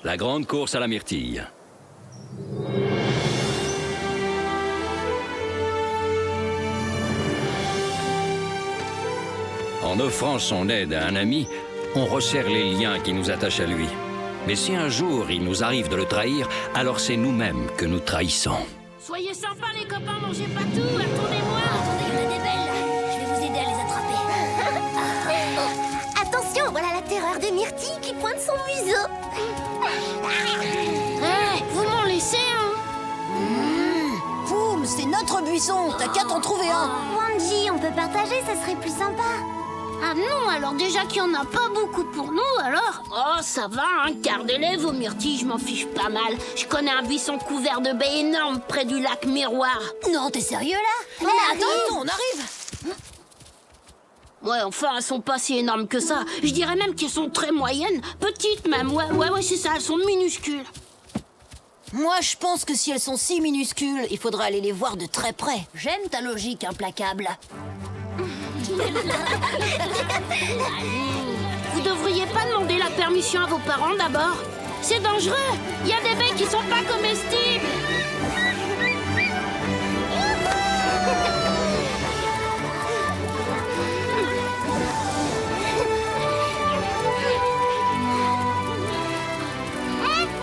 La grande course à la myrtille. En offrant son aide à un ami, on resserre les liens qui nous attachent à lui. Mais si un jour il nous arrive de le trahir, alors c'est nous-mêmes que nous trahissons. Soyez sympas les copains, mangez pas tout, attendez-moi. Attendez, il y en a des belles là. Je vais vous aider à les attraper. Attention, voilà la terreur des myrtilles qui pointe son museau. Hé, vous m'en laissez un. Poum, c'est notre buisson, t'as qu'à t'en trouver un. Wanji, on peut partager, ça serait plus sympa. Ah non, alors déjà qu'il n'y en a pas beaucoup pour nous, alors... Oh, ça va, hein, gardez-les, vos myrtilles, je m'en fiche pas mal. Je connais un buisson couvert de baies énormes près du lac Miroir. Non, t'es sérieux là? On Attends, on arrive. Ouais, enfin, elles sont pas si énormes que ça. Je dirais même qu'elles sont très moyennes, petites même. Ouais, c'est ça, elles sont minuscules. Moi, je pense que si elles sont si minuscules, il faudrait aller les voir de très près. J'aime ta logique implacable. Vous devriez pas demander la permission à vos parents d'abord. C'est dangereux. Il y a des baies qui sont pas comestibles.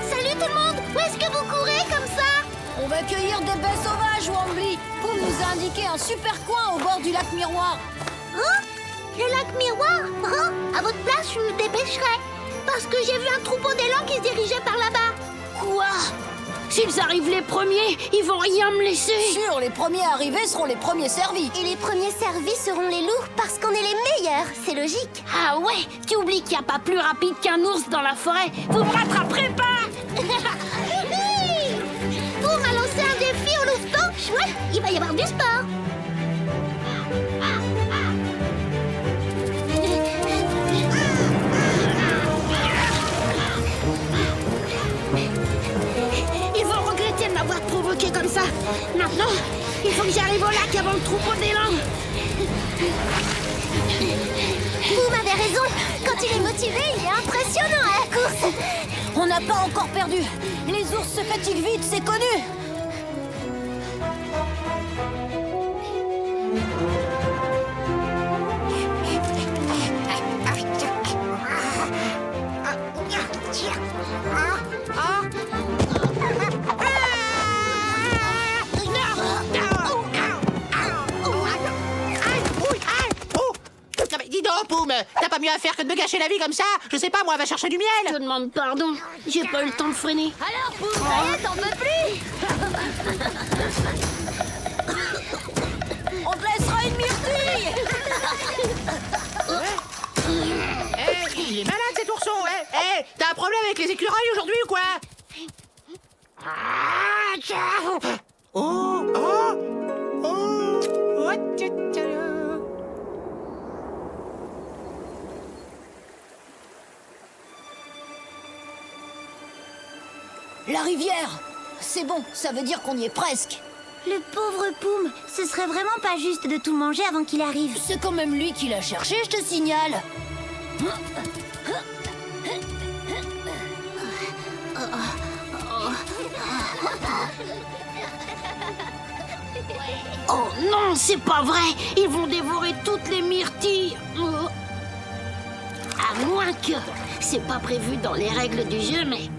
Salut tout le monde. Où est-ce que vous courez comme ça? On va cueillir des baies sauvages, Wambly. Poum nous a indiqué un super coin au bord du lac Miroir. Oh, le lac Miroir. Oh, à votre place, je me dépêcherai. Parce que j'ai vu un troupeau d'élans qui se dirigeait par là-bas. Quoi? S'ils arrivent les premiers, ils vont rien me laisser. Sûr, les premiers arrivés seront les premiers servis. Et les premiers servis seront les loups parce qu'on est les meilleurs. C'est logique. Ah ouais, tu oublies qu'il n'y a pas plus rapide qu'un ours dans la forêt. Vous me rattraperez pas. Pour m'a lancé un défi au louveteau. Chouette, il va y avoir du sport. Ils vont regretter de m'avoir provoqué comme ça. Maintenant, il faut que j'arrive au lac avant le troupeau d'élan. Vous m'avez raison. Quand il est motivé, il est impressionnant à la course. On n'a pas encore perdu. Les ours se fatiguent vite, c'est connu. Dis donc, Poum, t'as pas mieux à faire que de me gâcher la vie comme ça? Je sais pas, moi, va chercher du Je miel. demande pardon, j'ai pas eu le temps de freiner. Alors, Poum, ça y est, t'en peux plus. On te laissera une myrtille. Il est malade cet ourson, t'as un problème avec les écureuils aujourd'hui ou quoi? La rivière. C'est bon, ça veut dire qu'on y est presque. Le pauvre Poum, ce serait vraiment pas juste de tout manger avant qu'il arrive. C'est quand même lui qui l'a cherché, je te signale. Oh non, c'est pas vrai. Ils vont dévorer toutes les myrtilles. Oh. À moins que... C'est pas prévu dans les règles du jeu, mais...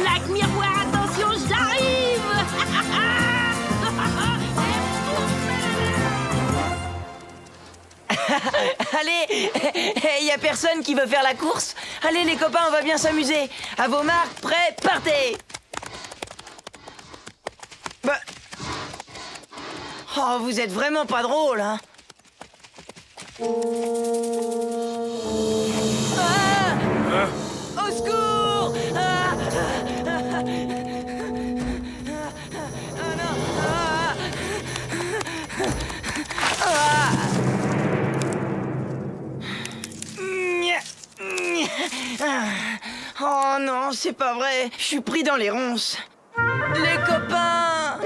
Lac Miroir, attention, j'arrive. Allez, y a personne qui veut faire la course? Allez les copains, on va bien s'amuser. À vos marques, prêts, partez. Bah... Oh, vous êtes vraiment pas drôle, hein? Ah! Au secours! Ah! Ah non! Ah! Oh non, c'est pas vrai. Je suis pris dans les ronces. Les copains!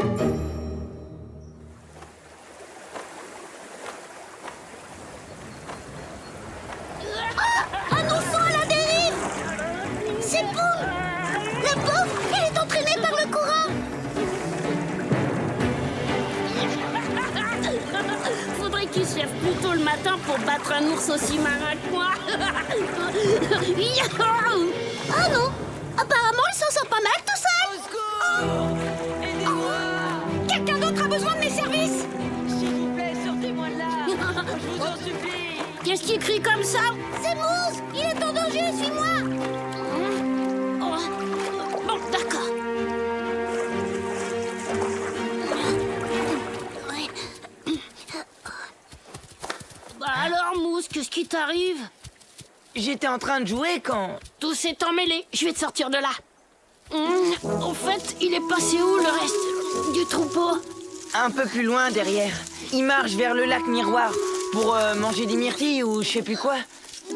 qui se lève plus tôt le matin pour battre un ours aussi malin que moi. Ah non, apparemment il s'en sort pas mal tout seul. Au secours! Aidez-moi! Quelqu'un d'autre a besoin de mes services. S'il vous plaît, sortez-moi de là! Je vous en supplie! Qu'est-ce qui crie comme ça? C'est Mousse, il est en danger, suis-moi. Oh. Bon, d'accord. Bah alors, Mousse, qu'est-ce qui t'arrive? J'étais en train de jouer quand... Tout s'est emmêlé. Je vais te sortir de là. En fait, il est passé où le reste du troupeau? Un peu plus loin, derrière. Il marche vers le lac Miroir pour manger des myrtilles ou je sais plus quoi.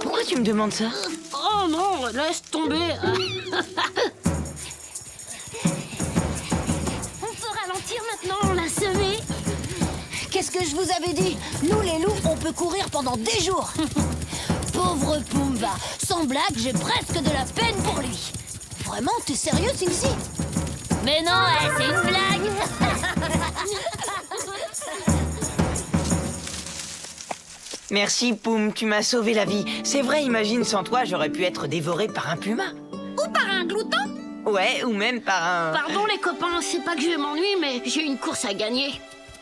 Pourquoi tu me demandes ça? Oh non, laisse tomber. On peut ralentir maintenant, on l'a semé. Qu'est-ce que je vous avais dit? Nous, les loups, on peut courir pendant des jours. Pauvre Pumba. Sans blague, j'ai presque de la peine pour lui. Vraiment, t'es sérieux, Singsi? Mais non, c'est une blague. Merci, Poum, tu m'as sauvé la vie. C'est vrai, imagine, sans toi, j'aurais pu être dévoré par un puma. Ou par un glouton. Ouais, ou même par un... Pardon les copains, c'est pas que je m'ennuie, mais j'ai une course à gagner.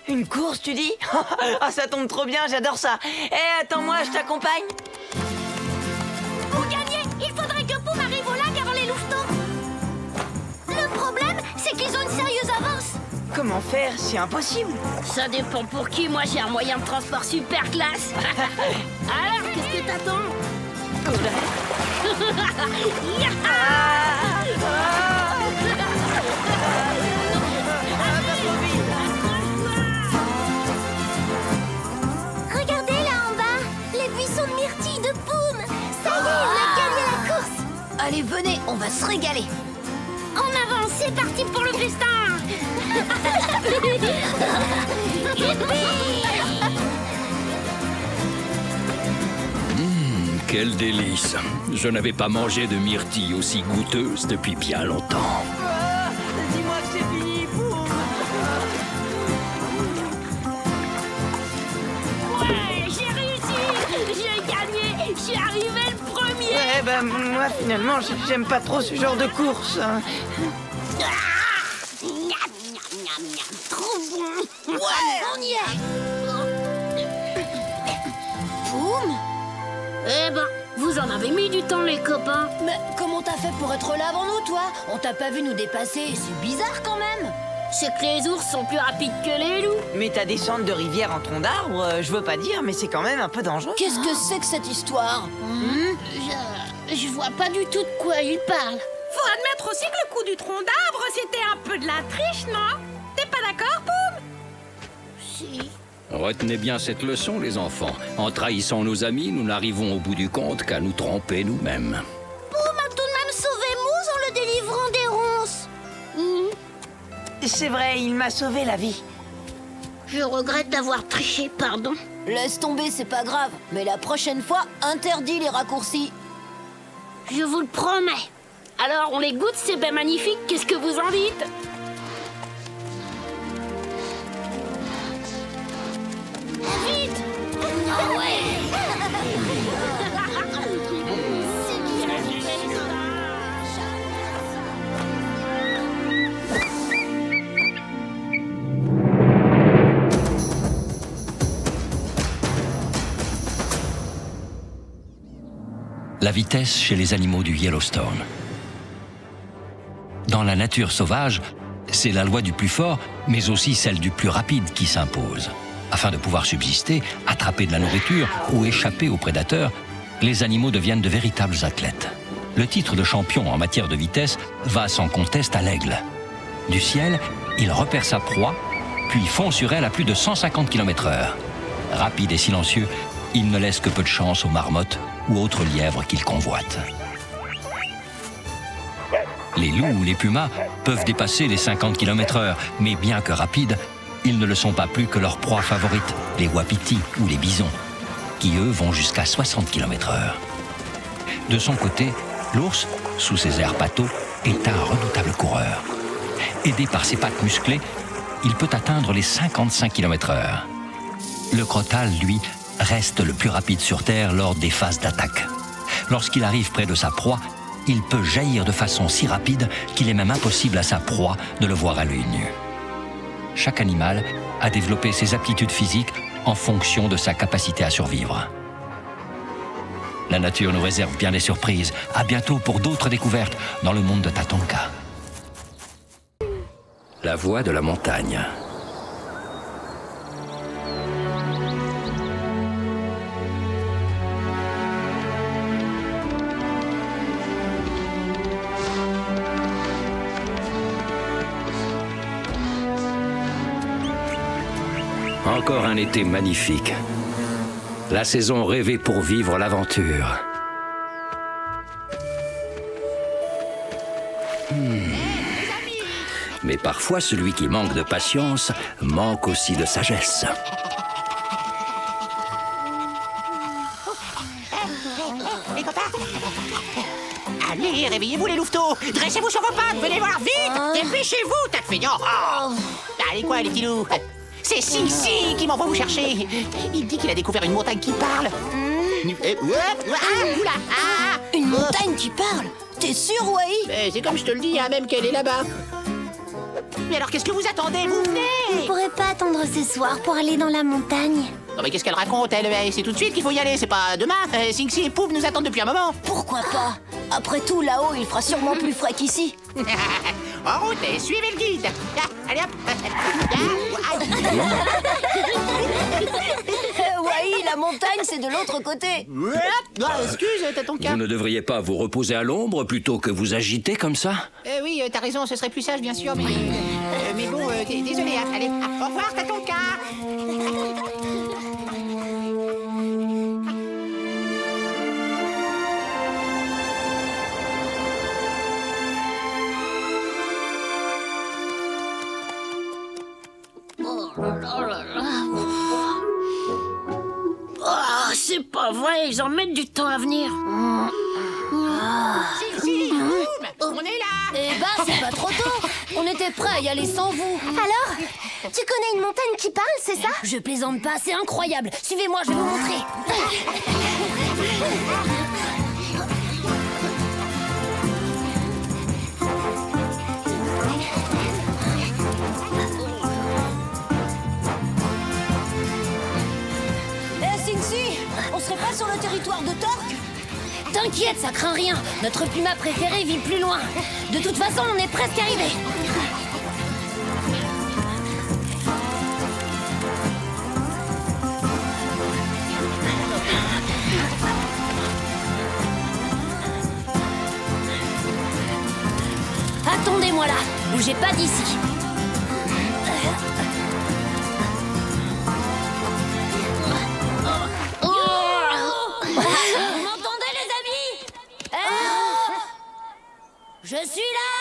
Une course, tu dis? Ah, ça tombe trop bien, j'adore ça. Eh, attends-moi, je t'accompagne. Pour gagner, il faudrait que Poum arrive au lac avant les louvetons. Le problème, c'est qu'ils ont une sérieuse avance. Comment faire? C'est impossible. Ça dépend pour qui, moi j'ai un moyen de transport super classe. Alors, qu'est-ce que t'attends? Regardez là en bas, les buissons de myrtilles de Poum. Ça y est, on a gagné la course. Allez, venez, on va se régaler. En avant, c'est parti pour le festin. Quel délice! Je n'avais pas mangé de myrtilles aussi goûteuses depuis bien longtemps. Dis-moi que c'est fini, Poum. Ouais, j'ai réussi. J'ai gagné. Je suis arrivé le premier. Ouais, bah, moi, finalement, j'aime pas trop ce genre de course. Hein. Miam, miam, miam, miam. Trop bon. Ouais, on y est. Poum? Eh ben, vous en avez mis du temps, les copains. Mais comment t'as fait pour être là avant nous, toi? On t'a pas vu nous dépasser, c'est bizarre quand même. C'est que les ours sont plus rapides que les loups. Mais ta descente de rivière en tronc d'arbre, je veux pas dire, mais c'est quand même un peu dangereux. Qu'est-ce que c'est que cette histoire? Je vois pas du tout de quoi il parle. Faut admettre aussi que le coup du tronc d'arbre, c'était un peu de la triche, non? T'es pas d'accord, Poum? Si. Retenez bien cette leçon, les enfants. En trahissant nos amis, nous n'arrivons au bout du compte qu'à nous tromper nous-mêmes. Poum a tout de même sauvé Mousse en le délivrant des ronces. C'est vrai, il m'a sauvé la vie. Je regrette d'avoir triché, pardon. Laisse tomber, c'est pas grave. Mais la prochaine fois, interdis les raccourcis. Je vous le promets. Alors, on les goûte, ces baies magnifiques. Qu'est-ce que vous en dites? Vite! Ah ouais! La vitesse chez les animaux du Yellowstone. Dans la nature sauvage, c'est la loi du plus fort, mais aussi celle du plus rapide qui s'impose. Afin de pouvoir subsister, attraper de la nourriture ou échapper aux prédateurs, les animaux deviennent de véritables athlètes. Le titre de champion en matière de vitesse va sans conteste à l'aigle. Du ciel, il repère sa proie, puis fond sur elle à plus de 150 km/h. Rapide et silencieux, il ne laisse que peu de chance aux marmottes ou autres lièvres qu'il convoite. Les loups ou les pumas peuvent dépasser les 50 km/h, mais bien que rapides, ils ne le sont pas plus que leur proie favorite, les wapitis ou les bisons, qui eux vont jusqu'à 60 km/h. De son côté, l'ours, sous ses airs pâteaux, est un redoutable coureur. Aidé par ses pattes musclées, il peut atteindre les 55 km/h. Le crotale, lui, reste le plus rapide sur Terre lors des phases d'attaque. Lorsqu'il arrive près de sa proie, il peut jaillir de façon si rapide qu'il est même impossible à sa proie de le voir à l'œil nu. Chaque animal a développé ses aptitudes physiques en fonction de sa capacité à survivre. La nature nous réserve bien des surprises. À bientôt pour d'autres découvertes dans le monde de Tatonka. La voie de la montagne. Encore un été magnifique. La saison rêvée pour vivre l'aventure. Mais parfois, celui qui manque de patience manque aussi de sagesse. Les copains. Allez, réveillez-vous les louveteaux. Dressez-vous sur vos pattes, venez voir vite. Dépêchez-vous, tas de feignants. Oh. Allez quoi, les petits loups? C'est Sing-Si qui m'envoie vous chercher. Il dit qu'il a découvert une montagne qui parle. Une montagne qui parle? T'es sûr, Wai? C'est comme je te le dis, hein, même qu'elle est là-bas. Mais alors, qu'est-ce que vous attendez? Vous venez! On pourrait pas attendre ce soir pour aller dans la montagne. Non mais qu'est-ce qu'elle raconte, elle? C'est tout de suite qu'il faut y aller, c'est pas demain. Sing-Si et Pouf nous attendent depuis un moment. Pourquoi pas? Après tout, là-haut, il fera sûrement plus frais qu'ici. En route et suivez le guide. Allez hop. Wai, la montagne, c'est de l'autre côté. Excuse, t'as ton cas. Vous ne devriez pas vous reposer à l'ombre plutôt que vous agiter comme ça? Oui, t'as raison, ce serait plus sage, bien sûr, mais bon, désolé, hein. Allez, au revoir, t'as ton cas. Oh, c'est pas vrai, ils en mettent du temps à venir. Si, boum, on est là. Eh ben, c'est pas trop tôt. On était prêts à y aller sans vous. Alors, tu connais une montagne qui parle, c'est ça? Je plaisante pas, c'est incroyable. Suivez-moi, je vais vous montrer. Sing-Si, on serait pas sur le territoire de Torque? T'inquiète, ça craint rien. Notre puma préféré vit plus loin. De toute façon, on est presque arrivé. Attendez-moi là, bougez pas d'ici. Vous m'entendez, les amis? Je suis là.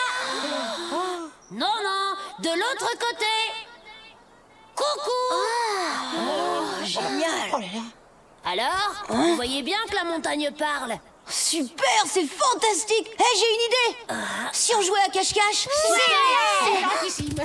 Non, non, de l'autre côté. Coucou. Génial. Alors, vous voyez bien que la montagne parle? Super, c'est fantastique. Hé, j'ai une idée. Si on jouait à cache-cache? C'est gentillissime.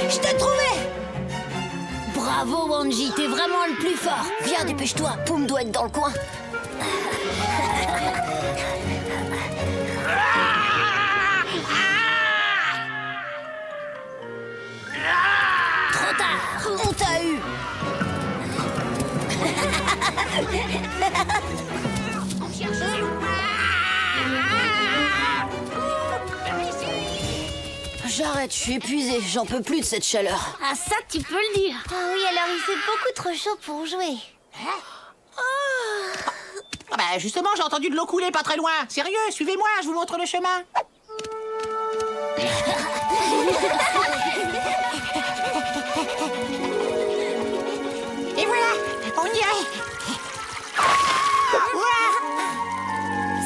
Je t'ai trouvé! Bravo, Wanji, t'es vraiment le plus fort. Viens, dépêche-toi, Poum doit être dans le coin. Trop tard, on t'a eu. J'arrête, je suis épuisé, j'en peux plus de cette chaleur. Ah, ça, tu peux le dire. Ah oui, alors il fait beaucoup trop chaud pour jouer. Ah bah justement, j'ai entendu de l'eau couler pas très loin. Sérieux, suivez-moi, je vous montre le chemin. Et voilà, on y est.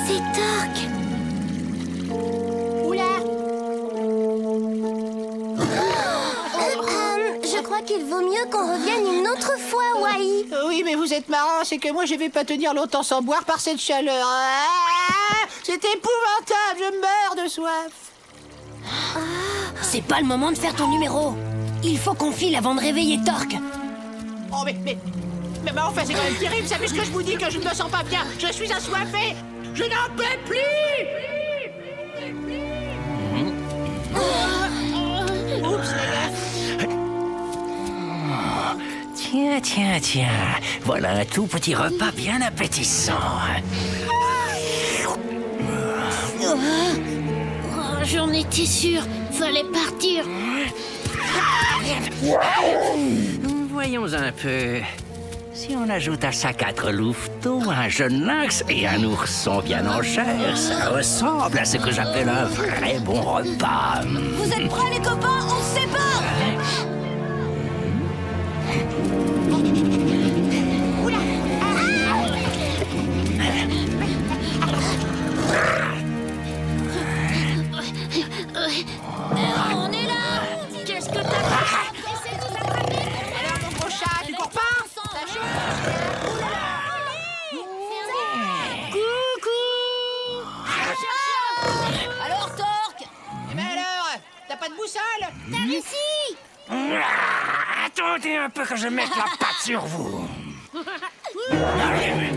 C'est Torque. Oula. Je crois qu'il vaut mieux qu'on revienne une autre fois, Wai. Oui, mais vous êtes marrant, c'est que moi je vais pas tenir longtemps sans boire par cette chaleur. Ah, c'est épouvantable, je meurs de soif. C'est pas le moment de faire ton numéro. Il faut qu'on file avant de réveiller Torque. Oh, mais enfin, c'est quand même terrible, ça, puisque je vous dis que je ne me sens pas bien. Je suis assoiffé. Je n'en peux plus. Oups, Tiens, voilà un tout petit repas bien appétissant. Oh, j'en étais sûre. Fallait partir. Voyons un peu. Si on ajoute à ça 4 louveteaux, un jeune lynx et un ourson bien en chair, ça ressemble à ce que j'appelle un vrai bon repas. Vous êtes prêts, les copains? On se sépare! On est là. Qu'est-ce que t'as fait? Essaie de nous attraper. alors, mon gros chat, tu cours pas? Ça chauffe. Alors, Torque? Eh ben alors, t'as pas de boussole? T'as réussi. Attendez un peu que je mette la patte sur vous. Allez.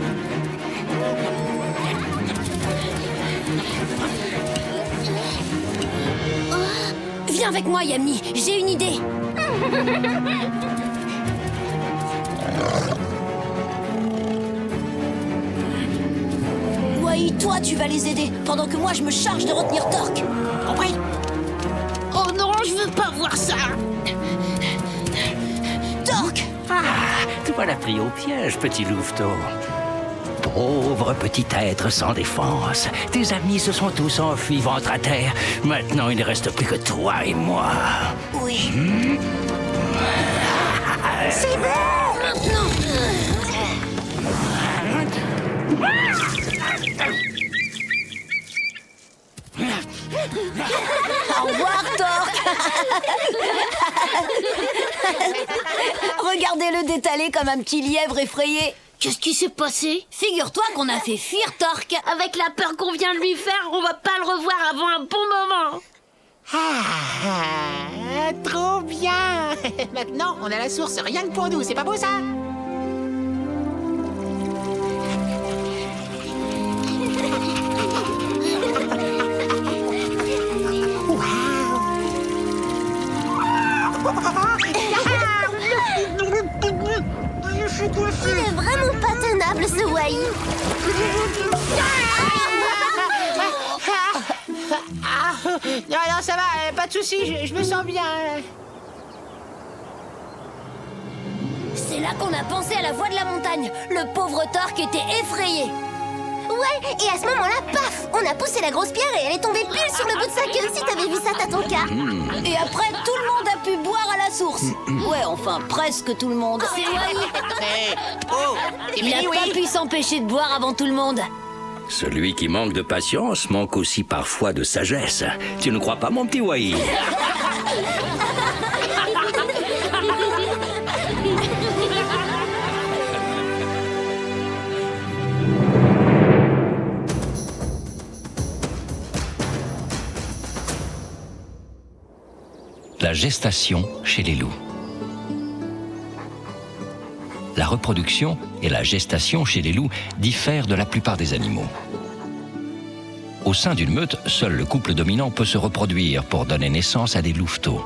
Viens avec moi, Yami. J'ai une idée. Wai, toi, tu vas les aider, pendant que moi, je me charge de retenir Torque. Compris? Oh non, je veux pas voir ça. Torque! Tu voilà pris au piège, petit louveteau. Pauvre petit être sans défense. Tes amis se sont tous enfuis ventre à terre. Maintenant, il ne reste plus que toi et moi. Oui. C'est bon! Non. Au revoir, Torque. Regardez-le détaler comme un petit lièvre effrayé. Qu'est-ce qui s'est passé? Figure-toi qu'on a fait fuir Torque. Avec la peur qu'on vient de lui faire, on va pas le revoir avant un bon moment. Ah, trop bien. Maintenant, on a la source rien que pour nous, c'est pas beau ça? Il est vraiment pas tenable, ce Wai. Non, ça va, pas de soucis, je me sens bien. C'est là qu'on a pensé à la voix de la montagne. Le pauvre Torque était effrayé. Ouais, et à ce moment-là, paf, on a poussé la grosse pierre et elle est tombée pile sur le bout de sa queue. Si t'avais vu ça, t'as ton cas. Et après, tout le monde a pu boire à la source. Ouais, enfin, presque tout le monde. C'est Wai. Oh, t'es Il n'a fini, pas oui? pu s'empêcher de boire avant tout le monde. Celui qui manque de patience manque aussi parfois de sagesse. Tu ne crois pas, mon petit Wai? La gestation chez les loups. La reproduction et la gestation chez les loups diffèrent de la plupart des animaux. Au sein d'une meute, seul le couple dominant peut se reproduire pour donner naissance à des louveteaux.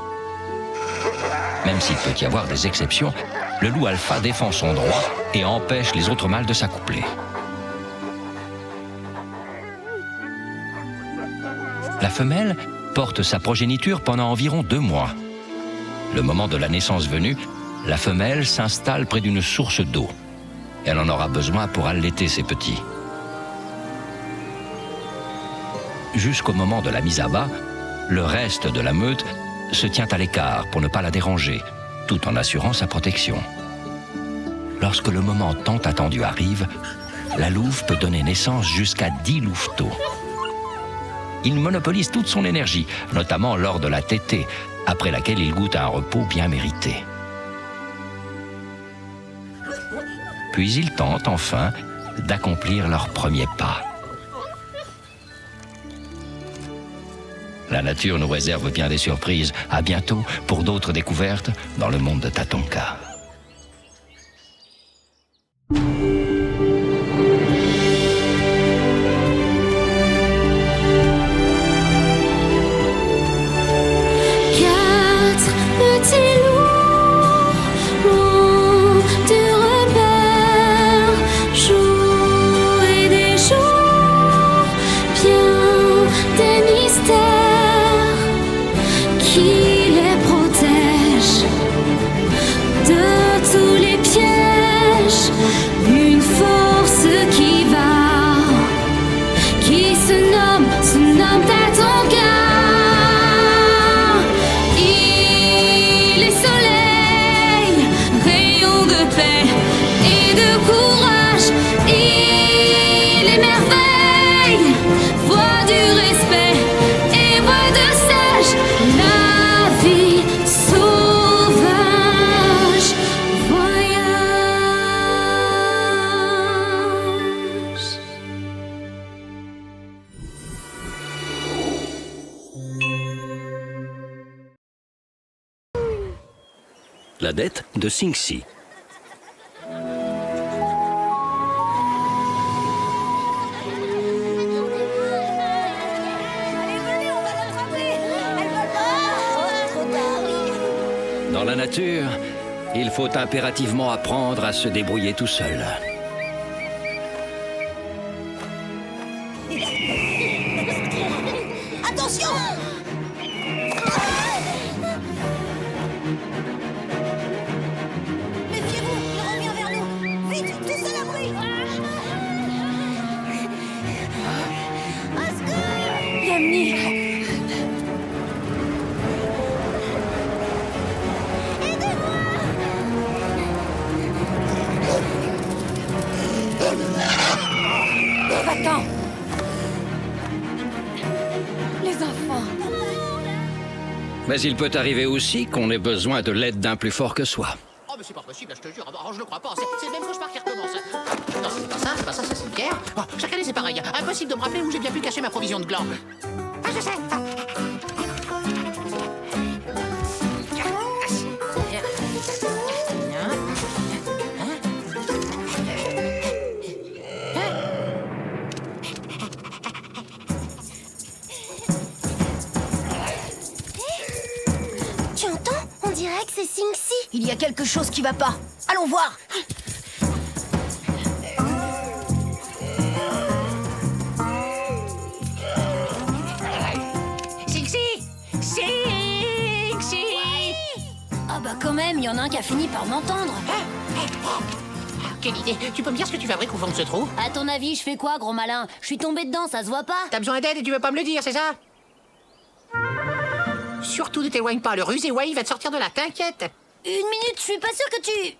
Même s'il peut y avoir des exceptions, le loup alpha défend son droit et empêche les autres mâles de s'accoupler. La femelle porte sa progéniture pendant environ 2 mois. Le moment de la naissance venu, la femelle s'installe près d'une source d'eau. Elle en aura besoin pour allaiter ses petits. Jusqu'au moment de la mise à bas, Le reste de la meute se tient à l'écart pour ne pas la déranger, tout en assurant sa protection. Lorsque le moment tant attendu arrive, la louve peut donner naissance jusqu'à 10 louveteaux. Il monopolise toute son énergie, notamment lors de la tétée, après laquelle il goûte à un repos bien mérité. Puis ils tentent enfin d'accomplir leur premier pas. La nature nous réserve bien des surprises. À bientôt pour d'autres découvertes dans le monde de Tatonka. La dette de Sing-Si. Dans la nature, il faut impérativement apprendre à se débrouiller tout seul. Attention! Méfiez-vous, il revient vers nous! Vite, tous à l'abri! Au secours! Yamni! Va-t'en! Les enfants! Mais il peut arriver aussi qu'on ait besoin de l'aide d'un plus fort que soi. Oh, mais c'est pas possible, je te jure. Oh, je le crois pas. C'est le même cauchemar qui recommence. Non, c'est pas ça, c'est une pierre. Oh, chaque année, c'est pareil. Impossible de me rappeler où j'ai bien pu cacher ma provision de glands. Ah, je sais. Tu entends? On dirait que c'est Sing-Si. Il y a quelque chose qui va pas. Allons voir. Sing-Si! Sing-Si! Ah bah quand même, il y en a un qui a fini par m'entendre. Quelle idée! Tu peux me dire ce que tu fabriques où Fong se trouve? À ton avis, je fais quoi, gros malin? Je suis tombé dedans, ça se voit pas? T'as besoin d'aide et tu veux pas me le dire, c'est ça? Surtout ne t'éloigne pas, le rusé Wai va te sortir de là, t'inquiète! Une minute, je suis pas sûre que tu...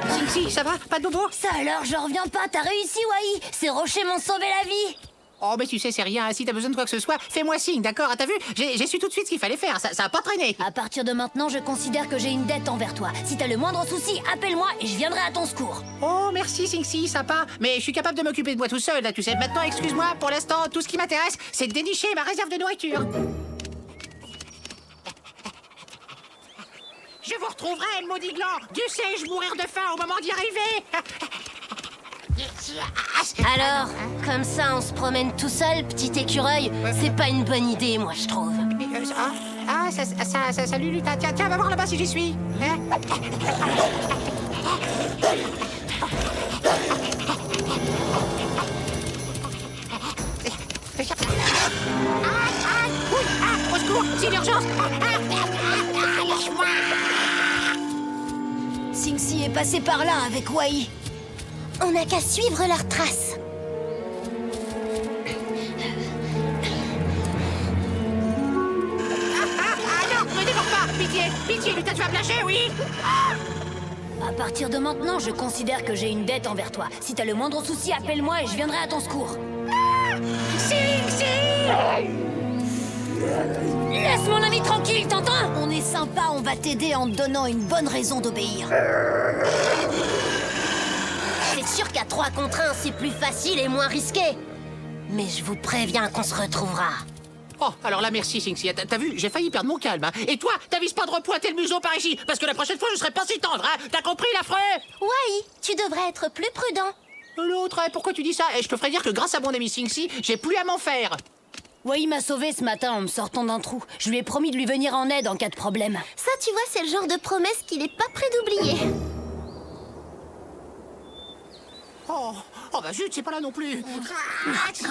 Sing-Si, ça va? Pas de bobo? Ça alors, je reviens pas, t'as réussi, Wai. Ces rochers m'ont sauvé la vie. Oh, mais tu sais, c'est rien. Si t'as besoin de quoi que ce soit, fais-moi signe, d'accord? T'as vu? J'ai su tout de suite ce qu'il fallait faire. Ça a pas traîné. À partir de maintenant, je considère que j'ai une dette envers toi. Si t'as le moindre souci, appelle-moi et je viendrai à ton secours. Oh, merci, Sing-Si, sympa. Mais je suis capable de m'occuper de moi tout seul, là, tu sais. Maintenant, excuse-moi, pour l'instant, tout ce qui m'intéresse, c'est de dénicher ma réserve de nourriture. Je vous retrouverai, maudit gland. Dieu sait, je mourir de faim au moment d'y arriver. Alors, comme ça, on se promène tout seul, petit écureuil. C'est pas une bonne idée, moi, je trouve. Salut, Lutin. Tiens, va voir là-bas si j'y suis. Hein? Au secours, c'est l'urgence. Lâche-moi. passer par là avec Wai. On n'a qu'à suivre leurs traces. Ah non, me dévore pas. Pitié, pitié, Lutin, tu vas me lâcher, oui. À partir de maintenant, je considère que j'ai une dette envers toi. Si t'as le moindre souci, appelle-moi et je viendrai à ton secours. Laisse mon ami tranquille, t'entends? On est sympa, on va t'aider en te donnant une bonne raison d'obéir. C'est sûr qu'à 3 contre 1, c'est plus facile et moins risqué. Mais je vous préviens qu'on se retrouvera. Oh, alors là, merci, Sing-Si. T'as vu, j'ai failli perdre mon calme. Hein. Et toi, t'avises pas de repointer le museau par ici, parce que la prochaine fois, je serai pas si tendre, hein. T'as compris, l'affreux? Wai, tu devrais être plus prudent. L'autre, pourquoi tu dis ça? Et je te ferai dire que grâce à mon ami Sing-Si, j'ai plus à m'en faire. Wai m'a sauvé ce matin en me sortant d'un trou. Je lui ai promis de lui venir en aide en cas de problème. Ça, tu vois, c'est le genre de promesse qu'il est pas prêt d'oublier. Oh, bah zut, c'est pas là non plus. Tu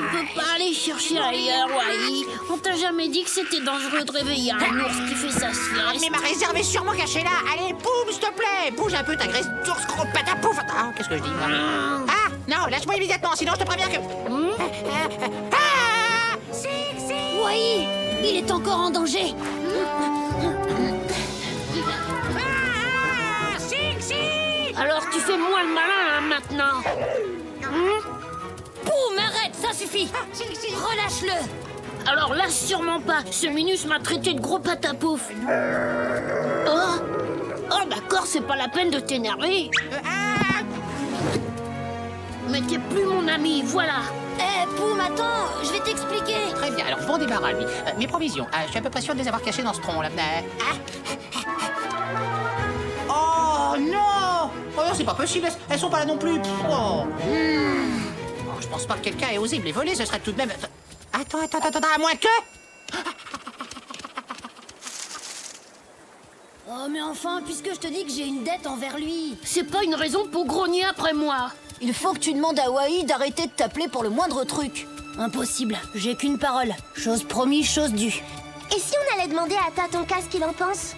peux pas aller chercher ailleurs, Wai. On t'a jamais dit que c'était dangereux de réveiller un ours qui fait sa Ah, mais sieste. ma réserve est sûrement cachée là. Allez, boum, s'il te plaît. Bouge un peu ta graisse d'ours, gros patapouf. Ah, qu'est-ce que je dis, moi? Ah, non, lâche-moi immédiatement, sinon je te préviens que... Ah, Sing-Si. Wai, il est encore en danger. Ah, Sing-Si. Alors tu fais moins le malin, hein, maintenant. Boum, arrête, ça suffit. Sing-Si. Relâche-le. Alors là, sûrement pas. Ce Minus m'a traité de gros patapouf. Oh, d'accord, c'est pas la peine de t'énerver. Ah. Mais t'es plus mon ami, voilà. Poum, attends, je vais t'expliquer. Très bien, alors bon débarras, lui. Mes provisions, je suis à peu près sûr de les avoir cachées dans ce tronc, là. Oh non! Oh non, c'est pas possible, elles sont pas là non plus. Oh. Oh, je pense pas que quelqu'un ait osé me les voler, ce serait tout de même... Attends, à moins que... Oh, mais enfin, puisque je te dis que j'ai une dette envers lui. C'est pas une raison pour grogner après moi. Il faut que tu demandes à Wai d'arrêter de t'appeler pour le moindre truc. Impossible, j'ai qu'une parole. Chose promise, chose due. Et si on allait demander à Tatonka ce qu'il en pense?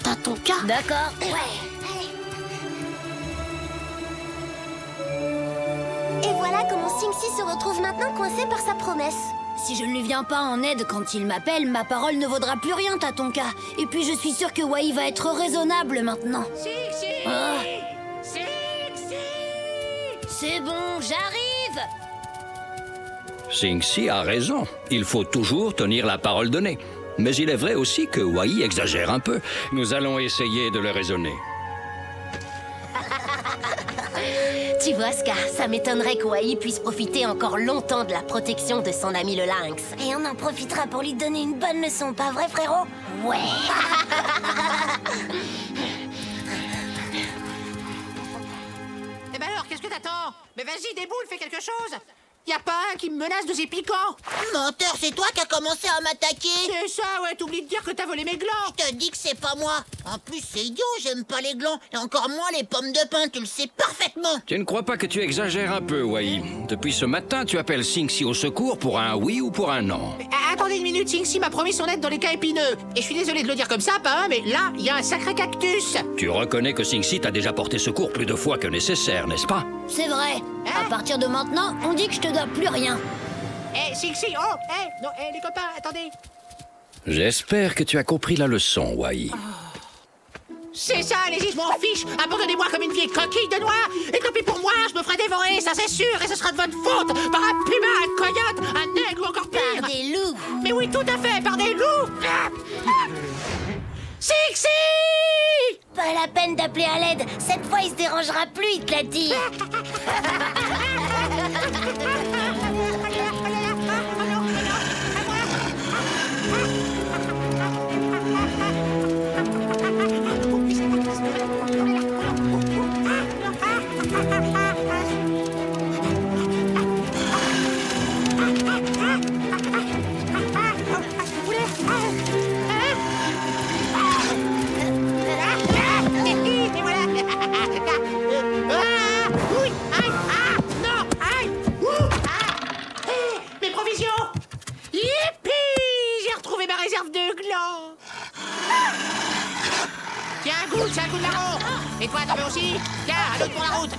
T'as ton cas? D'accord. Et voilà comment Sing-Si se retrouve maintenant coincé par sa promesse. Si je ne lui viens pas en aide quand il m'appelle, ma parole ne vaudra plus rien, Tatonka. Et puis je suis sûre que Wai va être raisonnable maintenant. Sing-Si. Ah. Sing-Si. C'est bon, j'arrive. Sing-Si a raison. Il faut toujours tenir la parole donnée. Mais il est vrai aussi que Wai exagère un peu. Nous allons essayer de le raisonner. Tu vois, Scar, ça m'étonnerait que Wai puisse profiter encore longtemps de la protection de son ami le lynx. Et on en profitera pour lui donner une bonne leçon, pas vrai, frérot? Ouais. Eh ben alors, qu'est-ce que t'attends? Mais vas-y, déboule, fais quelque chose. Y a pas un qui me menace de ses piquants? Menteur, c'est toi qui as commencé à m'attaquer. C'est ça, ouais, t'oublies de dire que t'as volé mes glands. Je te dis que c'est pas moi. En plus, c'est idiot, j'aime pas les glands. Et encore moins les pommes de pin, tu le sais parfaitement. Tu ne crois pas que tu exagères un peu, Wai? Depuis ce matin, tu appelles Sing-Si au secours pour un oui ou pour un non. Attendez une minute, Sing-Si m'a promis son aide dans les cas épineux. Et je suis désolé de le dire comme ça, pas un, mais là, il y a un sacré cactus. Tu reconnais que Sing-Si t'a déjà porté secours plus de fois que nécessaire, n'est-ce pas? C'est vrai. À partir de maintenant, on dit que je te dois plus rien. Eh, Sing-Si, oh, non, les copains, attendez. J'espère que tu as compris la leçon, Wai. C'est ça, allez-y, je m'en fiche. Abandonnez-moi comme une vieille coquille de noix. Et tant pis pour moi, je me ferai dévorer, ça c'est sûr. Et ce sera de votre faute. Par un puma, un coyote, un aigle ou encore pire. Par des loups. Mais oui, tout à fait, par des loups. Sing-Si! Pas la peine d'appeler à l'aide. Cette fois, il se dérangera plus, il te l'a dit. Et voilà. Oui, aïe, non, aïe, mes provisions. Yippee, j'ai retrouvé ma réserve de glands. Tiens, goûte, c'est un coup de larron. Et toi, t'en veux aussi? Tiens, un autre pour la route.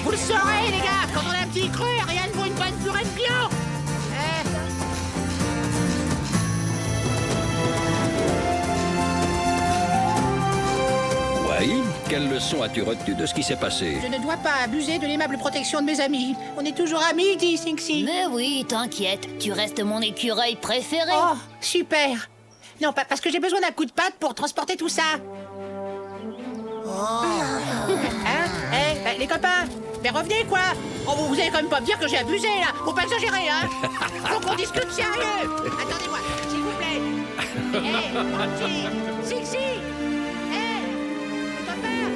Vous le saurez, les gars, quand on a un petit creux, rien ne vaut une bonne purée de viande. Oui, quelle leçon as-tu retenue de ce qui s'est passé? Je ne dois pas abuser de l'aimable protection de mes amis. On est toujours amis, dit Sing-Si. Mais oui, t'inquiète, tu restes mon écureuil préféré. Oh, super. Non, pas parce que j'ai besoin d'un coup de patte pour transporter tout ça. Hein? Les copains, mais revenez, quoi. Oh, vous allez quand même pas me dire que j'ai abusé, là. Faut pas exagérer, hein. Faut qu'on discute sérieux. Attendez-moi, s'il vous plaît. Hé, Sing-Si. Hé, les copains.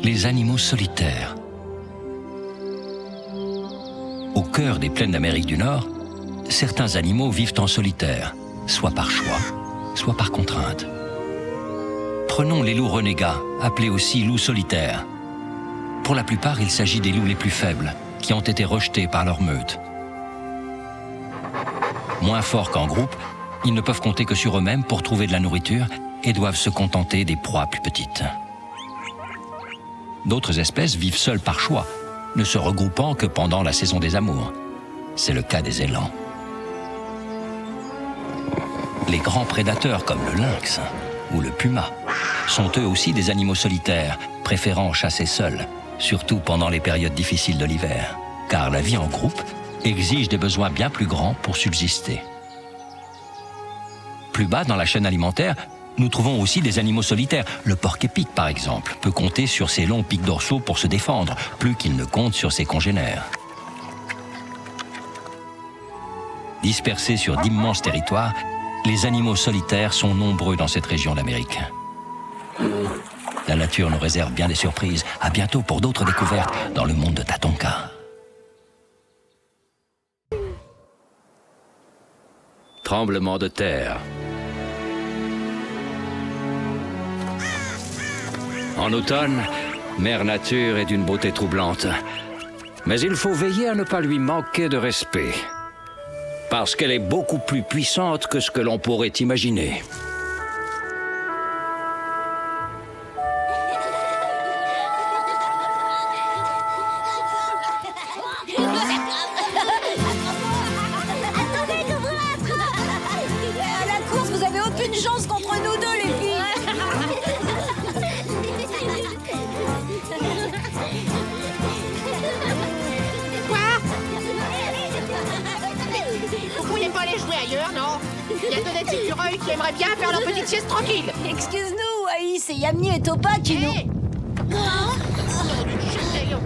Les animaux solitaires. Au cœur des plaines d'Amérique du Nord, certains animaux vivent en solitaire, soit par choix, soit par contrainte. Prenons les loups renégats, appelés aussi loups solitaires. Pour la plupart, il s'agit des loups les plus faibles, qui ont été rejetés par leur meute. Moins forts qu'en groupe, ils ne peuvent compter que sur eux-mêmes pour trouver de la nourriture et doivent se contenter des proies plus petites. D'autres espèces vivent seules par choix, ne se regroupant que pendant la saison des amours. C'est le cas des élans. Les grands prédateurs comme le lynx ou le puma sont eux aussi des animaux solitaires, préférant chasser seuls, surtout pendant les périodes difficiles de l'hiver, car la vie en groupe exige des besoins bien plus grands pour subsister. Plus bas dans la chaîne alimentaire, nous trouvons aussi des animaux solitaires. Le porc-épic, par exemple, peut compter sur ses longs pics dorsaux pour se défendre, plus qu'il ne compte sur ses congénères. Dispersés sur d'immenses territoires, les animaux solitaires sont nombreux dans cette région d'Amérique. La nature nous réserve bien des surprises. À bientôt pour d'autres découvertes dans le monde de Tatonka. Tremblement de terre. En automne, Mère Nature est d'une beauté troublante. Mais il faut veiller à ne pas lui manquer de respect. Parce qu'elle est beaucoup plus puissante que ce que l'on pourrait imaginer. Attendez, à la course, vous avez aucune chance contre nous deux, les filles. Vous pourriez pas aller jouer ailleurs, non? Il y a d'honnêtes écureuils qui aimeraient bien faire leur petite sieste tranquille. Excuse-nous, Aïe, c'est Yamni et Topa qui nous... Hé!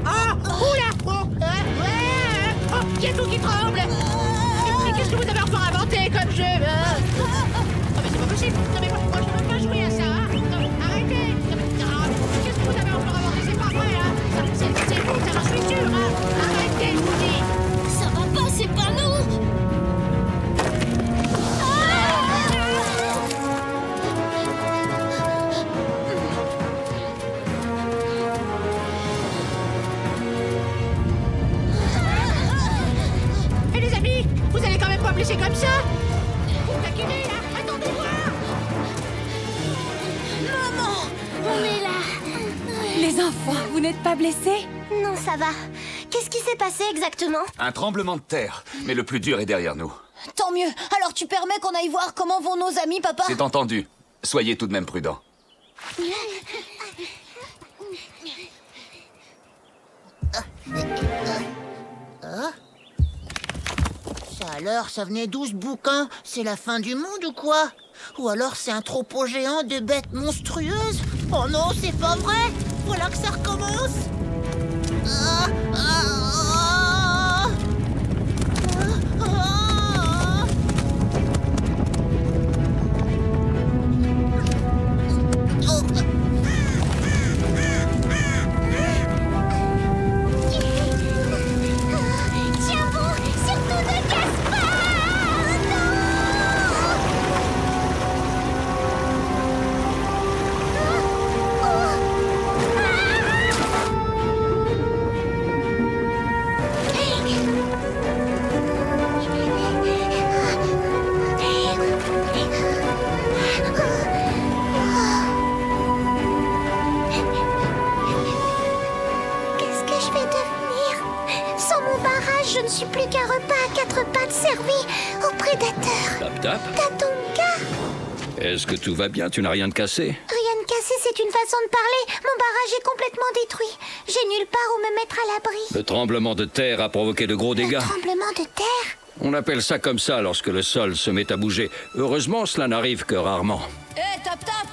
Ah! Oula! Oh! Oh! Il y a tout qui tremble! Mais qu'est-ce que vous avez encore inventé comme jeu? Oh, mais c'est pas possible! Non, mais moi je ne veux pas jouer à ça, hein! Non, arrêtez! Non, qu'est-ce que vous avez encore inventé? C'est pas vrai, hein! C'est vous, ça, j'en suis sûr, hein! Arrêtez, je vous dis! Ça va pas, c'est pas nous. Et les amis, vous allez quand même pas me laisser comme ça? Vous me taquinez, là? Attendez voir! Maman, on est là. Les enfants, vous n'êtes pas blessés? Non, ça va. Qu'est-ce qui s'est passé exactement? Un tremblement de terre, mais le plus dur est derrière nous. Tant mieux. Alors tu permets qu'on aille voir comment vont nos amis, papa? C'est entendu. Soyez tout de même prudents. Ça alors, ça venait d'où ce bouquin? C'est la fin du monde ou quoi? Ou alors c'est un troupeau géant de bêtes monstrueuses? Oh non, c'est pas vrai! Voilà que ça recommence! Ah, ah, ah, ah, ah. Oh. Tiens bon, surtout ne casse pas! Non! suis plus qu'un repas à 4 pattes servi aux prédateurs. Tap tap. Tatonka. Est-ce que tout va bien? Tu n'as rien de cassé? Rien de cassé, c'est une façon de parler. Mon barrage est complètement détruit. J'ai nulle part où me mettre à l'abri. Le tremblement de terre a provoqué de gros dégâts. Tremblement de terre? On appelle ça comme ça lorsque le sol se met à bouger. Heureusement, cela n'arrive que rarement. Hé, Tap Tap!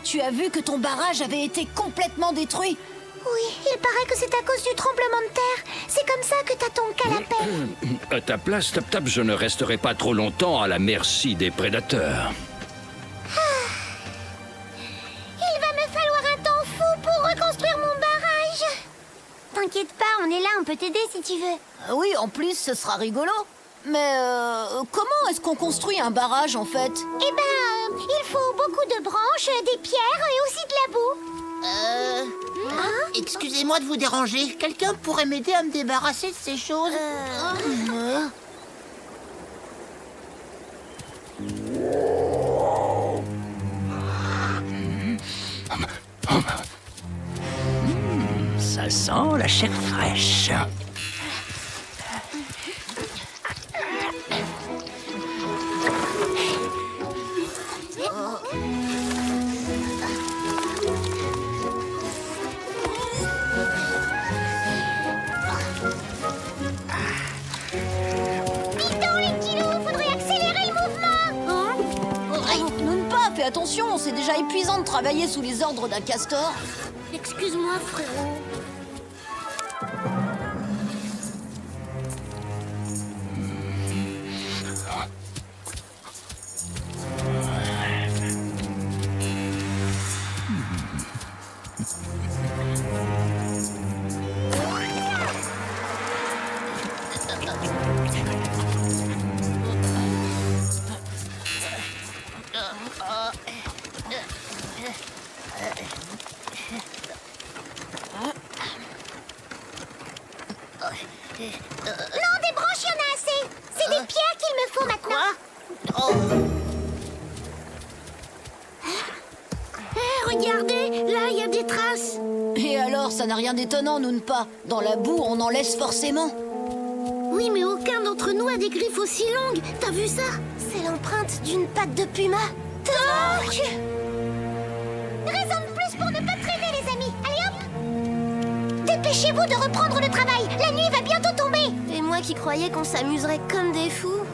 Tu as vu que ton barrage avait été complètement détruit? Oui, il paraît que c'est à cause du tremblement de terre. C'est comme ça que Tatonka l'appelle. À ta place, Tap Tap, je ne resterai pas trop longtemps à la merci des prédateurs. Il va me falloir un temps fou pour reconstruire mon barrage. T'inquiète pas, on est là, on peut t'aider si tu veux. Oui, en plus, ce sera rigolo. Mais comment est-ce qu'on construit un barrage, en fait? Eh ben, il faut beaucoup de branches, des pierres et aussi de la boue. Excusez-moi de vous déranger. Quelqu'un pourrait m'aider à me débarrasser de ces choses? Ça sent la chair fraîche. Fais attention, c'est déjà épuisant de travailler sous les ordres d'un castor. Excuse-moi, frérot. Non, des branches, il y en a assez. C'est des pierres qu'il me faut maintenant. Regardez, là, il y a des traces. Et alors, ça n'a rien d'étonnant, nous ne pas. Dans la boue, on en laisse forcément. Oui, mais aucun d'entre nous a des griffes aussi longues. T'as vu ça? C'est l'empreinte d'une patte de puma. Torque! Raison de plus pour ne pas traîner, les amis. Allez hop! Dépêchez-vous de reprendre le travail. La nuit va bientôt tomber. Et moi qui croyais qu'on s'amuserait comme des fous.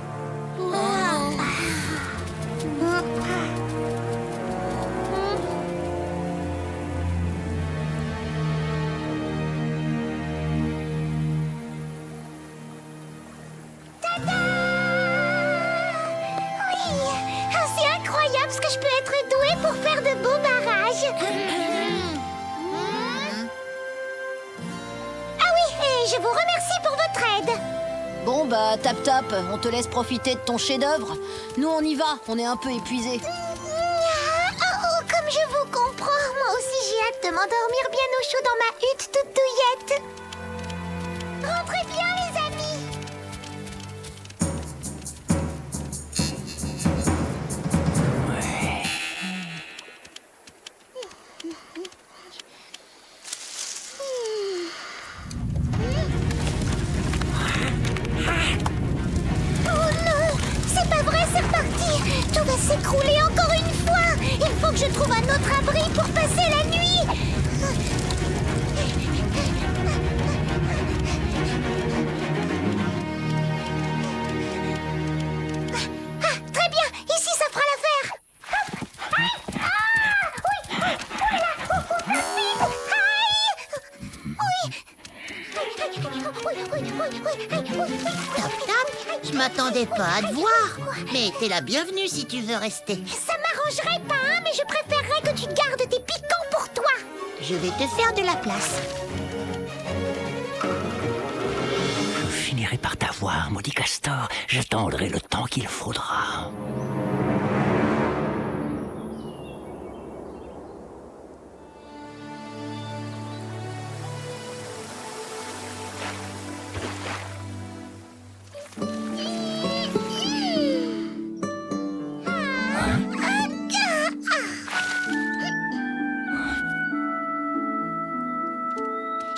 C'est incroyable ce que je peux être douée pour faire de beaux barrages. Ah oui, et je vous remercie pour votre aide. Bon, bah, Tap Tap, on te laisse profiter de ton chef-d'œuvre. Nous, on y va, on est un peu épuisés. Comme je vous comprends, moi aussi j'ai hâte de m'endormir bien au chaud dans ma hutte toute douillette. Rentrez bien, les amis. Oh non, c'est pas vrai, c'est reparti. Tout va s'écrouler encore une fois. Il faut que je trouve un autre abri pour passer la nuit. Très bien, ici ça fera l'affaire. Je m'attendais pas à te voir. Mais t'es la bienvenue si tu veux rester. Ça m'arrangerait pas, hein, mais je préférerais que tu gardes tes piquants pour toi. Je vais te faire de la place. Je finirai par t'avoir, maudit castor. J'attendrai le temps qu'il faudra.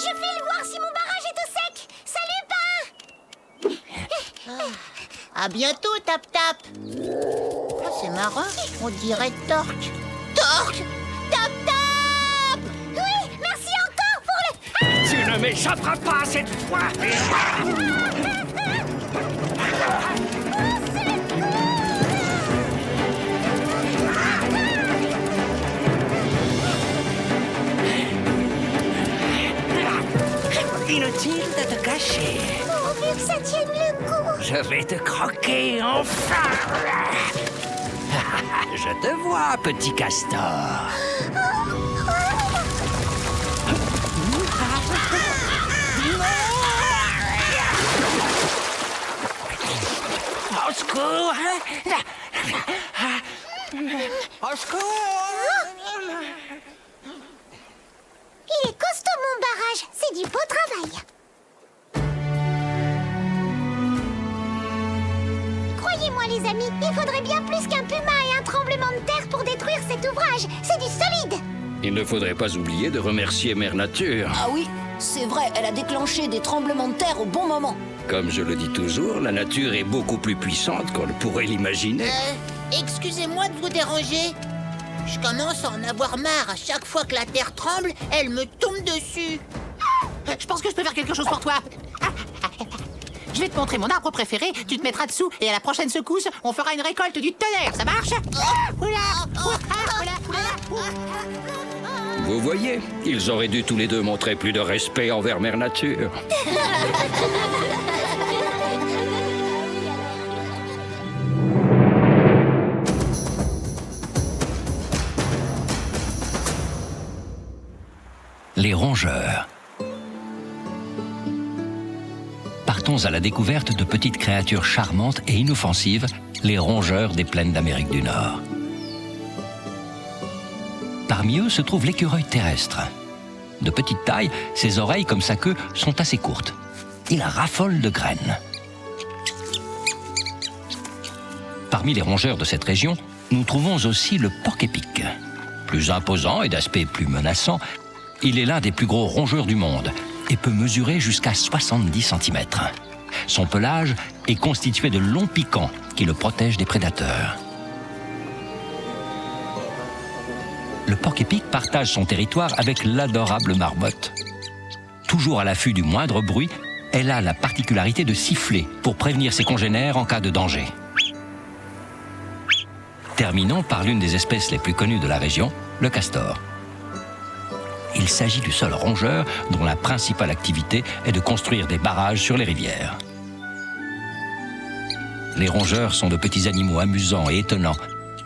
Je file voir si mon barrage est au sec. Salut! À bientôt, Tap-Tap. Ah, c'est marrant, on dirait Torque. Torque! Tap-Tap! Oui, merci encore pour le... Tu ne m'échapperas pas cette fois. Inutile de te cacher. Pourvu que ça tienne le coup. Je vais te croquer enfin. Je te vois, petit castor. Au secours! Au secours! Il est costaud, mon barrage. C'est du beau travail. Croyez-moi, les amis, il faudrait bien plus qu'un puma et un tremblement de terre pour détruire cet ouvrage. C'est du solide. Il ne faudrait pas oublier de remercier Mère Nature. Ah oui, c'est vrai, elle a déclenché des tremblements de terre au bon moment. Comme je le dis toujours, la nature est beaucoup plus puissante qu'on ne pourrait l'imaginer. Excusez-moi de vous déranger. Je commence à en avoir marre. À chaque fois que la terre tremble, elle me tombe dessus. Je pense que je peux faire quelque chose pour toi. Je vais te montrer mon arbre préféré, tu te mettras dessous et à la prochaine secousse, on fera une récolte du tonnerre, ça marche? Vous voyez, ils auraient dû tous les deux montrer plus de respect envers Mère Nature. Les rongeurs. Partons à la découverte de petites créatures charmantes et inoffensives, les rongeurs des plaines d'Amérique du Nord. Parmi eux se trouve l'écureuil terrestre. De petite taille, ses oreilles comme sa queue sont assez courtes. Il raffole de graines. Parmi les rongeurs de cette région, nous trouvons aussi le porc-épic. Plus imposant et d'aspect plus menaçant, il est l'un des plus gros rongeurs du monde et peut mesurer jusqu'à 70 cm. Son pelage est constitué de longs piquants qui le protègent des prédateurs. Le porc-épic partage son territoire avec l'adorable marmotte. Toujours à l'affût du moindre bruit, elle a la particularité de siffler pour prévenir ses congénères en cas de danger. Terminons par l'une des espèces les plus connues de la région, le castor. Il s'agit du seul rongeur dont la principale activité est de construire des barrages sur les rivières. Les rongeurs sont de petits animaux amusants et étonnants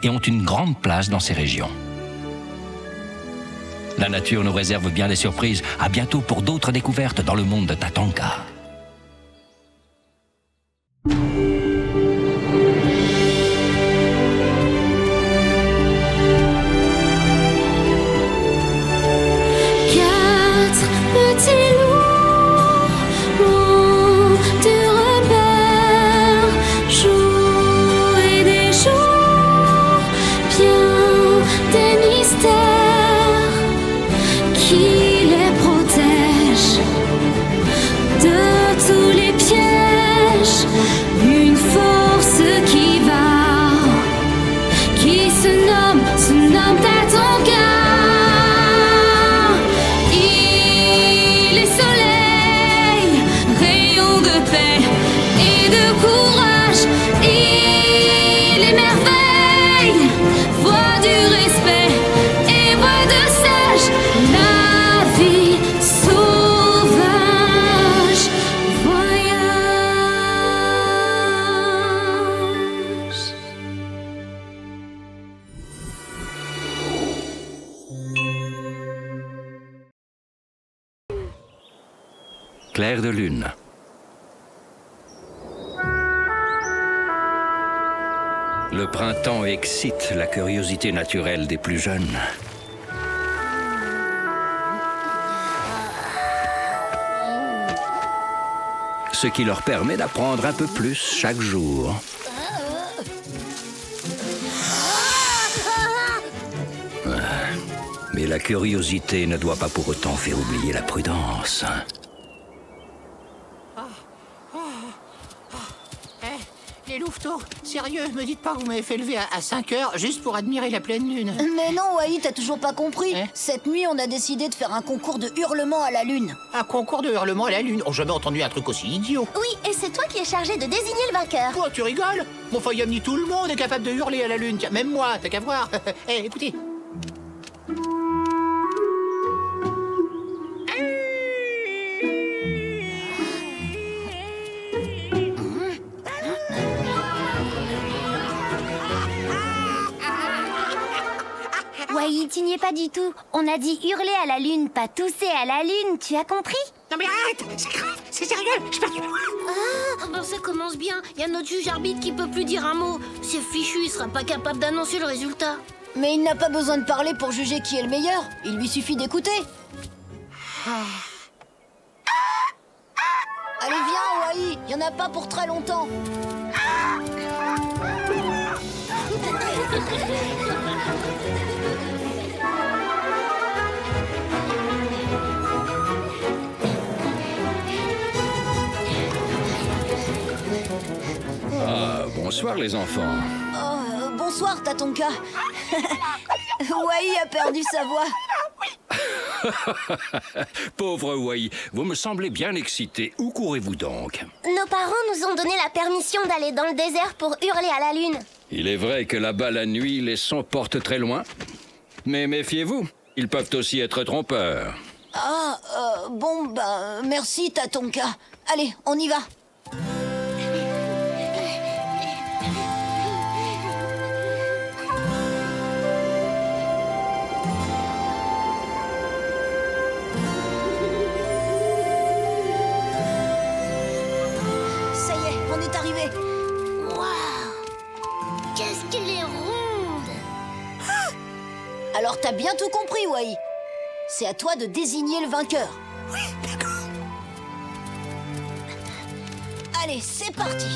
et ont une grande place dans ces régions. La nature nous réserve bien des surprises. À bientôt pour d'autres découvertes dans le monde de Tatanka. Clair de lune. Le printemps excite la curiosité naturelle des plus jeunes. Ce qui leur permet d'apprendre un peu plus chaque jour. Mais la curiosité ne doit pas pour autant faire oublier la prudence. Les loups sérieux, me dites pas que vous m'avez fait lever à 5 heures juste pour admirer la pleine lune. Mais non, Wai, t'as toujours pas compris. Hein? Cette nuit, on a décidé de faire un concours de hurlement à la lune. Un concours de hurlement à la lune. Oh, jamais entendu un truc aussi idiot. Oui, et c'est toi qui es chargé de désigner le vainqueur. Quoi, tu rigoles? Mon Fayamni, tout le monde est capable de hurler à la lune. Tiens, même moi, t'as qu'à voir. Eh, écoutez. Wai, tu n'y es pas du tout. On a dit hurler à la lune, pas tousser à la lune, tu as compris? Non mais arrête, c'est grave, c'est sérieux, je perds. Ah ben ça commence bien. Il y a notre juge arbitre qui peut plus dire un mot. C'est fichu, il sera pas capable d'annoncer le résultat. Mais il n'a pas besoin de parler pour juger qui est le meilleur. Il lui suffit d'écouter. Allez, viens, Wai. Il y en a pas pour très longtemps. Ah, bonsoir les enfants. Bonsoir, Tatonka. Wai a perdu sa voix. Pauvre Wai, vous me semblez bien excité. Où courez-vous donc? Nos parents nous ont donné la permission d'aller dans le désert pour hurler à la lune. Il est vrai que là-bas, la nuit, les sons portent très loin. Mais méfiez-vous, ils peuvent aussi être trompeurs. Bon, merci, Tatonka. Allez, on y va. Ça y est, on est arrivé. Waouh! Qu'est-ce qu'elle est ronde! Alors t'as bien tout compris, Wai. C'est à toi de désigner le vainqueur. Oui, d'accord. Allez, c'est parti.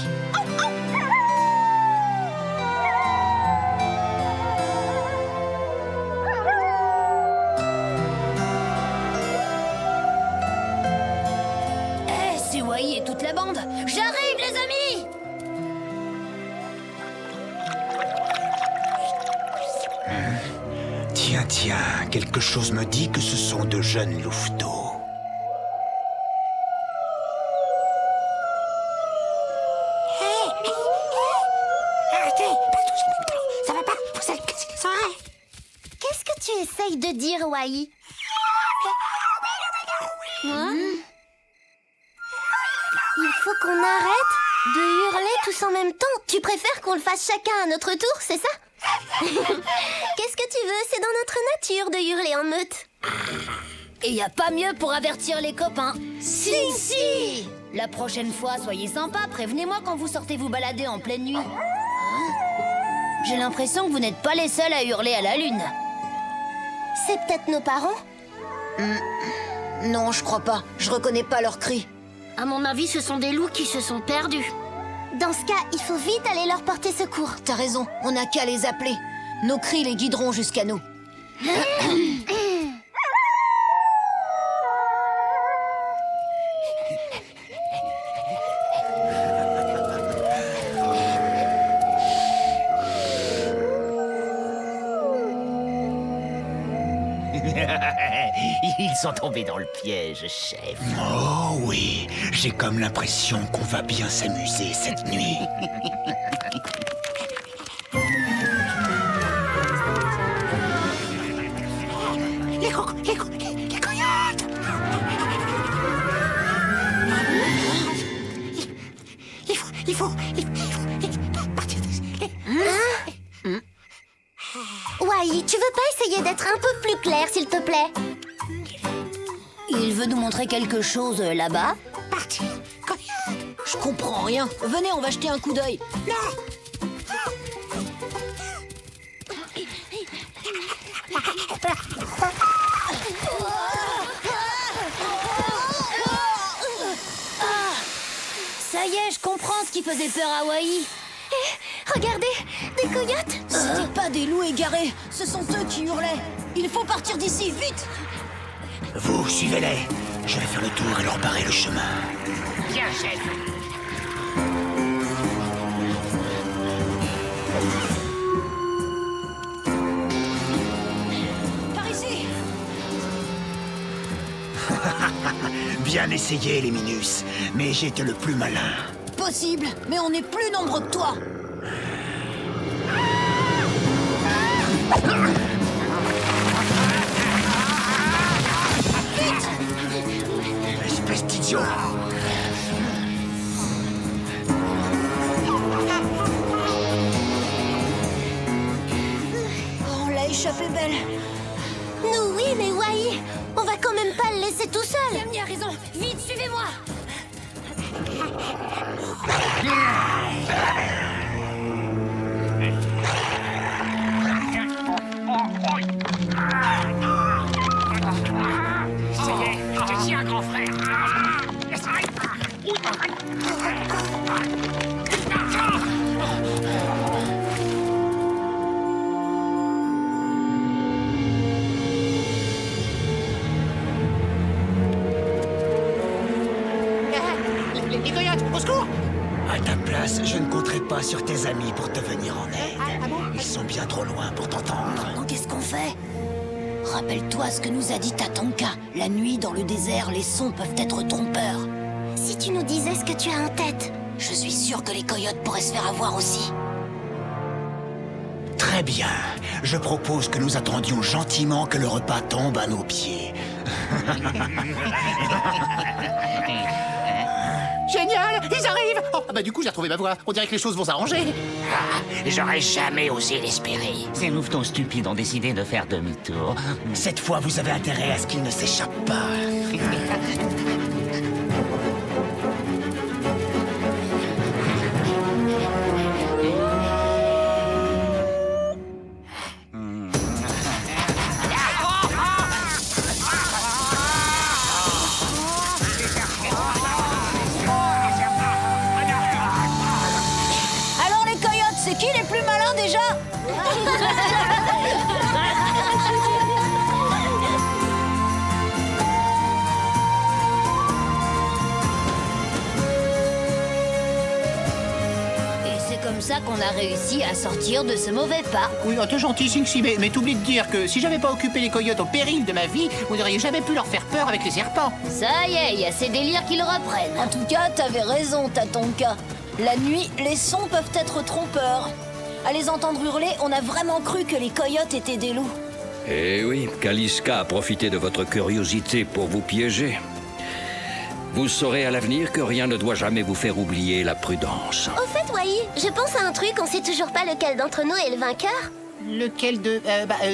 C'est Wai et toute la bande. J'arrive, les amis. Tiens, quelque chose me dit que ce sont de jeunes louveteaux. Arrêtez, pas tous en même temps. Ça va pas? Vous allez casser les oreilles. Qu'est-ce que tu essayes de dire, Wai? Il faut qu'on arrête de hurler tous en même temps. Tu préfères qu'on le fasse chacun à notre tour, c'est ça? Qu'est-ce que tu veux? C'est dans notre nature de hurler en meute. Et y a pas mieux pour avertir les copains. Si. La prochaine fois, soyez sympa. Prévenez-moi quand vous sortez vous balader en pleine nuit. J'ai l'impression que vous n'êtes pas les seuls à hurler à la lune. C'est peut-être nos parents? Non, je crois pas. Je reconnais pas leurs cris. À mon avis, ce sont des loups qui se sont perdus. Dans ce cas, il faut vite aller leur porter secours. T'as raison, on n'a qu'à les appeler. Nos cris les guideront jusqu'à nous. Ils sont tombés dans le piège, chef. Oh oui, j'ai comme l'impression qu'on va bien s'amuser cette nuit. Les coyotes! Il faut partir d'ici. Wai, tu veux pas essayer d'être un peu plus clair, s'il te plaît? Il veut nous montrer quelque chose là-bas. Partir, coyote! Je comprends rien. Venez, on va jeter un coup d'œil. Non! Ça y est, je comprends ce qui faisait peur à Wai. Regardez, des coyotes. C'était pas des loups égarés, ce sont eux qui hurlaient. Il faut partir d'ici, vite. Vous, suivez-les. Je vais faire le tour et leur barrer le chemin. Viens, chef! Bien essayé, les Minus, mais j'ai été le plus malin. Possible, mais on est plus nombreux que toi. Espèce d'idiot! On l'a échappé belle. Nous, oui, mais Wai, on va quand même pas le laisser tout seul. Yami a raison. Vite, suivez-moi. Ça y est, je te tiens, grand frère. Les coyotes, au secours! À ta place, je ne compterai pas sur tes amis pour te venir en aide. Ils sont bien trop loin pour t'entendre. Donc, qu'est-ce qu'on fait? Rappelle-toi ce que nous a dit Tatanka. La nuit, dans le désert, les sons peuvent être trompeurs. Si tu nous disais ce que tu as en tête. Je suis sûr que les coyotes pourraient se faire avoir aussi. Très bien. Je propose que nous attendions gentiment que le repas tombe à nos pieds. Génial, ils arrivent! Oh, bah du coup, j'ai retrouvé ma voix. On dirait que les choses vont s'arranger. J'aurais jamais osé l'espérer. Ces louvetons stupides ont décidé de faire demi-tour. Cette fois, vous avez intérêt à ce qu'ils ne s'échappent pas. Alors les coyotes, c'est qui les plus malins déjà? Et c'est comme ça qu'on a réussi à sortir de ce mauvais pas. Oui, t'es gentil, Sinxi, mais t'oublies de dire que si j'avais pas occupé les coyotes au péril de ma vie, vous n'auriez jamais pu leur faire peur avec les serpents. Ça y est, il y a ces délires qui le reprennent. En tout cas, t'avais raison, Tatanka. La nuit, les sons peuvent être trompeurs. À les entendre hurler, on a vraiment cru que les coyotes étaient des loups. Eh oui, Kaliska a profité de votre curiosité pour vous piéger. Vous saurez à l'avenir que rien ne doit jamais vous faire oublier la prudence. Au fait, Wai, je pense à un truc, on sait toujours pas lequel d'entre nous est le vainqueur. Lequel de...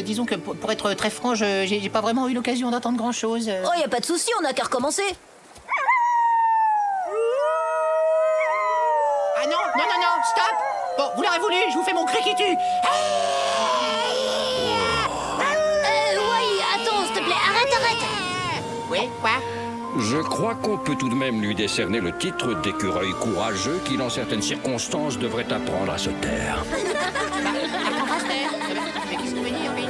disons que pour être très franc, j'ai pas vraiment eu l'occasion d'entendre grand-chose. Oh, y a pas de souci, on a qu'à recommencer. Ah non, non, non, non, stop! Bon, vous l'aurez voulu, je vous fais mon cri qui tue! Wai, attends, s'il te plaît, arrête! Oui, quoi? Je crois qu'on peut tout de même lui décerner le titre d'écureuil courageux qui, dans certaines circonstances, devrait apprendre à se taire. Apprends à se taire. Mais qu'est-ce qu'on veut dire, oui?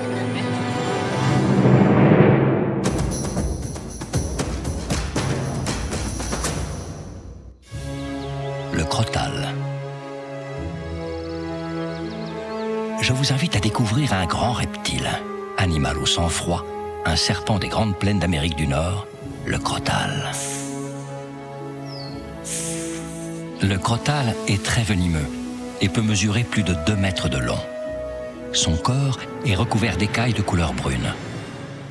Le crotal. Je vous invite à découvrir un grand reptile, animal au sang froid, un serpent des grandes plaines d'Amérique du Nord, le crotal. Le crotal est très venimeux et peut mesurer plus de 2 mètres de long. Son corps est recouvert d'écailles de couleur brune.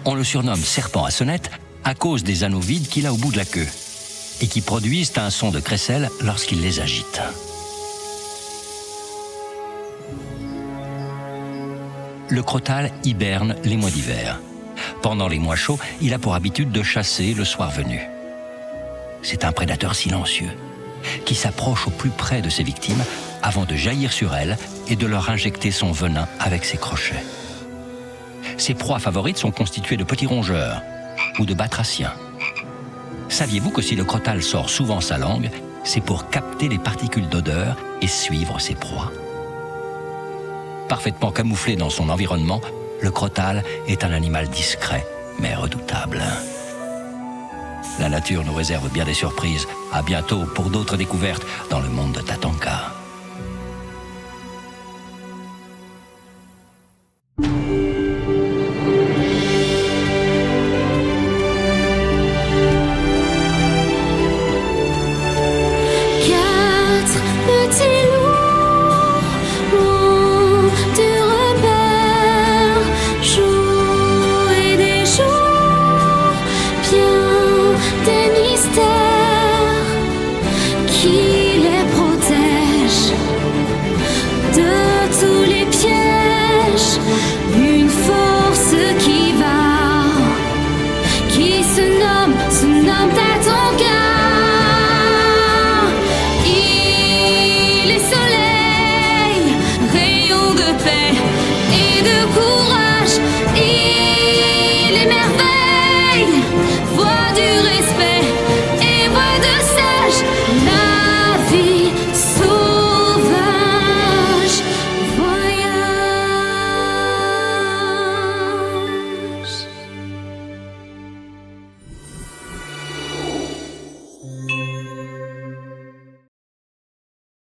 On le surnomme serpent à sonnette à cause des anneaux vides qu'il a au bout de la queue et qui produisent un son de crécelle lorsqu'il les agite. Le crotal hiberne les mois d'hiver. Pendant les mois chauds, il a pour habitude de chasser le soir venu. C'est un prédateur silencieux qui s'approche au plus près de ses victimes avant de jaillir sur elles et de leur injecter son venin avec ses crochets. Ses proies favorites sont constituées de petits rongeurs ou de batraciens. Saviez-vous que si le crotal sort souvent sa langue, c'est pour capter les particules d'odeur et suivre ses proies? Parfaitement camouflé dans son environnement, le crotal est un animal discret, mais redoutable. La nature nous réserve bien des surprises. À bientôt pour d'autres découvertes dans le monde de Tatanka. secours.